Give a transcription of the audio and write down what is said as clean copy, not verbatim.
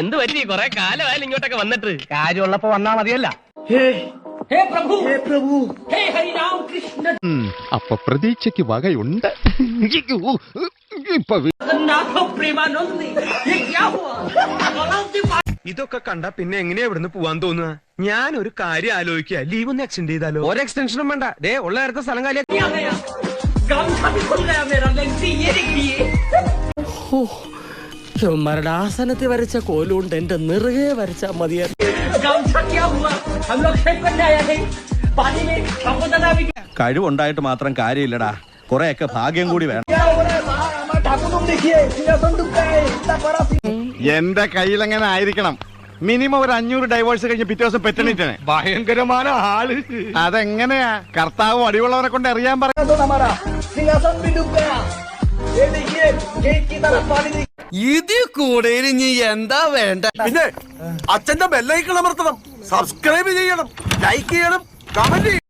എന്ത് പറ്റി? കൊറേ കാലമായാലും ഇങ്ങോട്ടൊക്കെ വന്നിട്ട്. കാര്യമുള്ളപ്പോ വന്നാ മതിയല്ല. അപ്പൊ പ്രതീക്ഷയ്ക്ക് വകയുണ്ട്. ഇതൊക്കെ കണ്ട പിന്നെ എങ്ങനെയാ ഇവിടുന്ന് പോവാൻ തോന്നുക? ഞാനൊരു കാര്യം ആലോചിക്കുക, ലീവ് ഒന്ന് എക്സ്റ്റെൻഡ് ചെയ്താലോ? ഒരു എക്സ്റ്റൻഷനും വേണ്ട. ദേ ഉള്ള നേരത്തെ സ്ഥലം കാലിയാ. ചുമ്മാരുടെ ആസനത്തിൽ വരച്ച കോലുകൊണ്ട് എന്റെ നിറകെ വരച്ചാ മതിയായിരുന്നു. കഴിവുണ്ടായിട്ട് മാത്രം കാര്യമില്ലടാ, കുറെയൊക്കെ ഭാഗ്യം കൂടി വേണം. എന്റെ കയ്യിലെങ്ങനെ ആയിരിക്കണം? മിനിമം ഒരു 500 ഡൈവേഴ്സ് കഴിഞ്ഞ് പിറ്റേ ദിവസം പെറ്റണിട്ടാണ്. ഭയങ്കരമായ ആള്. അതെങ്ങനെയാ? കർത്താവും അടിവുള്ളവനെ കൊണ്ട് അറിയാൻ പറയാം. ഇതിൽ കൂടെ ഇനി എന്താ വേണ്ട? പിന്നെ അച്ഛന്റെ ബെല്ലൈക്കൺ അമർത്തണം, സബ്സ്ക്രൈബ് ചെയ്യണം, ലൈക്ക് ചെയ്യണം, കമന്റ്